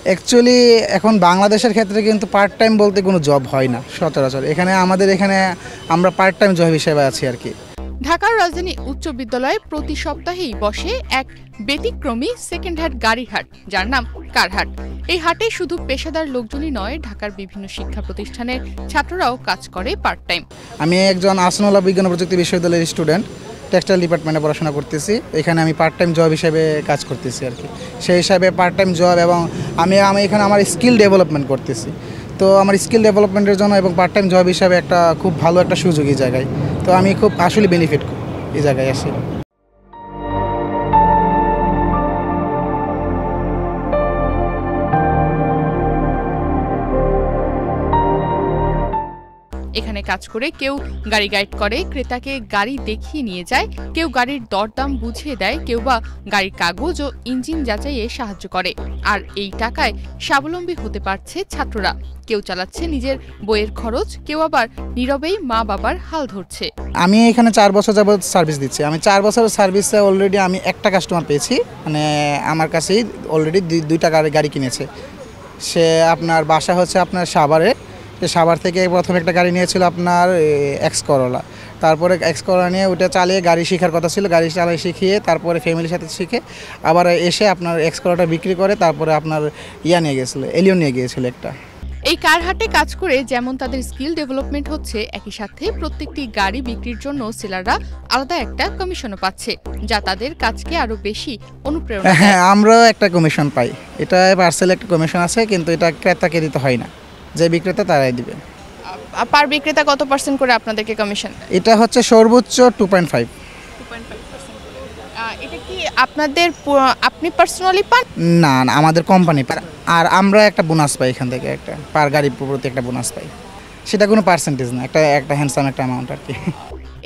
Actually এখন বাংলাদেশের ক্ষেত্রে কিন্তু পার্ট টাইম বলতে কোনো জব হয় না সচরাচর। আমাদের এখানে আমরা পার্ট টাইম জব হিসেবে আছি আর কি। ঢাকার রাজধানী উচ্চ বিদ্যালয়ে প্রতি সপ্তাহেই বসে এক ব্যতিক্রমী সেকেন্ড হ্যান্ড গাড়ির হাট, যার নাম কারহাট। এই হাটে শুধু পেশাদার লোকজনই নয়, ঢাকার বিভিন্ন শিক্ষা প্রতিষ্ঠানের ছাত্ররাও কাজ করে পার্ট টাইম। আমি একজন আসনাউল্লাহ বিজ্ঞান ও প্রযুক্তি বিশ্ববিদ্যালয়ের স্টুডেন্ট, টেক্সটাইল ডিপার্টমেন্টে পড়াশোনা করতেছি। এখানে আমি পার্ট টাইম জব হিসেবে কাজ করতেছি আর কি। সেই হিসাবে পার্ট টাইম জব এবং আমি এখানে আমার স্কিল ডেভেলপমেন্ট করতেছি। তো আমার স্কিল ডেভেলপমেন্টের জন্য এবং পার্ট টাইম জব হিসাবে একটা খুব ভালো একটা সুযোগ এই জায়গায়। তো আমি খুব আসলে বেনিফিট এই জায়গায় আসি। এখানে কাজ করে কেউ গাড়ি গাইড করে, ক্রেতাকে গাড়ি দেখিয়ে নিয়ে যায়, কেউ গাড়ির দরদাম বুঝিয়ে দেয়, কেউ বা গাড়ির কাগজ ও ইঞ্জিন যাচাইয়ে সাহায্য করে। আর এই টাকায় স্বাবলম্বী হতে পারছে ছাত্ররা। কেউ চালাচ্ছে নিজের বইয়ের খরচ, কেউ আবার নীরবেই মা বাবার হাল ধরছে। আমি এখানে 4 বছর যাবত সার্ভিস দিচ্ছি। আমি 4 বছরের সার্ভিসে অলরেডি আমি একটা কাস্টমার পেয়েছি, মানে আমার কাছেই অলরেডি দুইটা গাড়ি কিনেছে। সে আপনার বাসা হচ্ছে আপনার সাভারে। সাভার থেকে প্রথমে একটা গাড়ি নিয়েছিল আপনার এক্স করোলা। তারপরে এক্স করোলা নিয়ে ওটা চালিয়ে গাড়ি শেখার কথা ছিল, গাড়ি চালিয়ে শিখিয়ে তারপরে ফ্যামিলির সাথে শিখে আবার এসে আপনার এক্স করোলাটা বিক্রি করে তারপরে আপনার নিয়ে গিয়েছিল, এলিয়ন নিয়ে গিয়েছিল একটা। এই কারহাটে কাজ করে যেমন তাদের স্কিল ডেভেলপমেন্ট হচ্ছে, একই সাথে প্রত্যেকটি গাড়ি বিক্রির জন্য সেলাররা আলাদা একটা কমিশনও পাচ্ছে, যা তাদের কাজকে আরো বেশি অনুপ্রেরণা দেয়। হ্যাঁ, আমরাও একটা কমিশন পাই। এটা পার্সেলে একটা কমিশন আছে, কিন্তু এটা ক্রেতাকে দিতে হয় না, যে বিক্রেতা তারাই দিবে। পার বিক্রেতা কত % করে আপনাদেরকে কমিশন? এটা হচ্ছে সর্বোচ্চ 2.5। এটা কি আপনি পার্সোনালি পান? না, আমাদের কোম্পানি পায়। আর আমরা একটা বোনাস পাই এখান থেকে, একটা পার গাড়ি প্রতি একটা বোনাস পাই। সেটা কোনো পার্সেন্টেজ না, একটা হ্যান্ডসাম একটা অ্যামাউন্ট আর কি।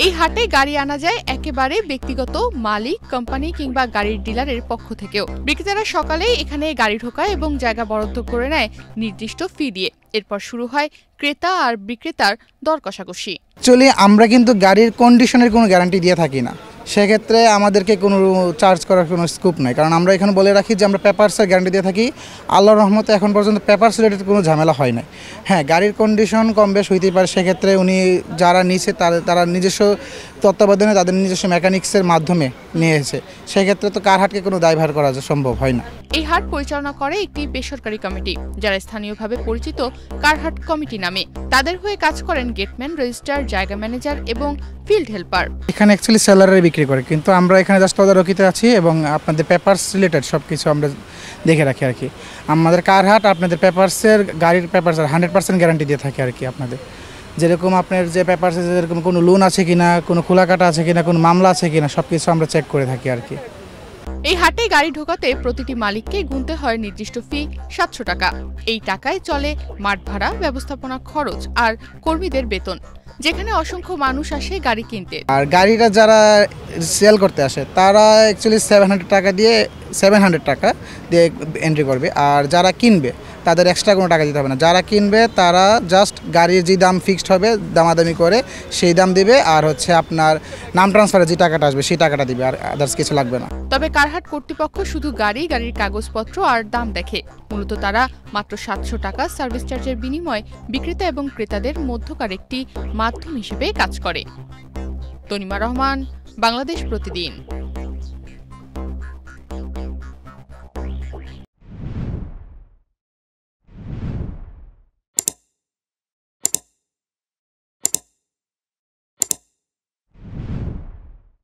এই হাটে গাড়ি আনা যায় একেবারে ব্যক্তিগত মালিক, কোম্পানি কিংবা গাড়ির ডিলারের পক্ষ থেকেও। বিক্রেতারা সকালেই এখানে গাড়ি ঢোকায় এবং জায়গা বরাদ্দ করে নেয় নির্দিষ্ট ফি দিয়ে। এরপর শুরু হয় ক্রেতা আর বিক্রেতার দর কষাকষি। অ্যাকচুয়ালি আমরা কিন্তু গাড়ির কন্ডিশনের কোনো গ্যারান্টি দিয়ে থাকি না। সেক্ষেত্রে আমাদেরকে কোনো চার্জ করার কোনো স্কোপ নাই, কারণ আমরা এখানে বলে রাখি যে আমরা পেপারসের গ্যারান্টি দিয়ে থাকি। আল্লাহর রহমতে এখন পর্যন্ত পেপারস রিলেটেড কোনো ঝামেলা হয় নাই। হ্যাঁ, গাড়ির কন্ডিশন কম বেশ হইতেই পারে, সেক্ষেত্রে উনি যারা নিছে তারা নিজস্ব তত্ত্বাবধানে তাদের নিজস্ব মেকানিক্সের মাধ্যমে নিয়েছে। সেক্ষেত্রে তো কারহাটকে কোনো দায়ভার করা সম্ভব হয় না। এই হাট পরিচালনা করে একটি বেসরকারি কমিটি, যারা স্থানীয়ভাবে পরিচিত কারহাট কমিটি নামে। তাদের হয়ে কাজ করেন গেটম্যান, রেজিস্ট্রার, জায়গা ম্যানেজার এবং ফিল্ড হেল্পার। এখানে অ্যাকচুয়ালি সেলাররা বিক্রি করে, কিন্তু আমরা এখানে জাস্ট তদারকিতে আছি এবং আপনাদের পেপারস রিলেটেড সব কিছু আমরা দেখে রাখি আর কি। আমাদের কারহাট আপনাদের পেপারসের গাড়ির পেপারসের 100% গ্যারান্টি দিয়ে থাকে আর কি। আপনাদের যেরকম আপনার যে পেপারসে যেরকম কোনো লোন আছে কিনা, কোনো খোলাকাটা আছে কিনা, কোনো মামলা আছে কিনা, সব কিছু আমরা চেক করে থাকি আর কি। এই হাটে গাড়ি ঢোকাতে প্রতিটি মালিককে গুনতে হয় নির্দিষ্ট ফি 700 টাকা। এই টাকায় চলে মাঠ ভাড়া, ব্যবস্থাপনা খরচ আর কর্মীদের বেতন। যেখানে অসংখ্য মানুষ আসে গাড়ি কিনতে। আর গাড়িটা যারা সেল করতে আসে তারা অ্যাকচুয়ালি 700 টাকা দিয়ে এন্ট্রি করবে। আর যারা কিনবে তাদের এক্সট্রা কোনো টাকা দিতে হবে না। যারা কিনবে তারা জাস্ট গাড়ির যে দাম ফিক্সড হবে, দামাদামি করে সেই দাম দিবে। আর হচ্ছে আপনার নাম ট্রান্সফারে যে টাকাটা আসবে সেই টাকাটা দিবে, আর আদার্স কিছু লাগবে না। তবে কারহাট কর্তৃপক্ষ শুধু গাড়ির কাগজপত্র আর দাম দেখে। মূলত তারা মাত্র 700 টাকা সার্ভিস চার্জের বিনিময়ে বিক্রেতা এবং ক্রেতাদের মধ্যকার একটি মাধ্যম হিসেবে কাজ করে। তনিমা রহমান, বাংলাদেশ প্রতিদিন।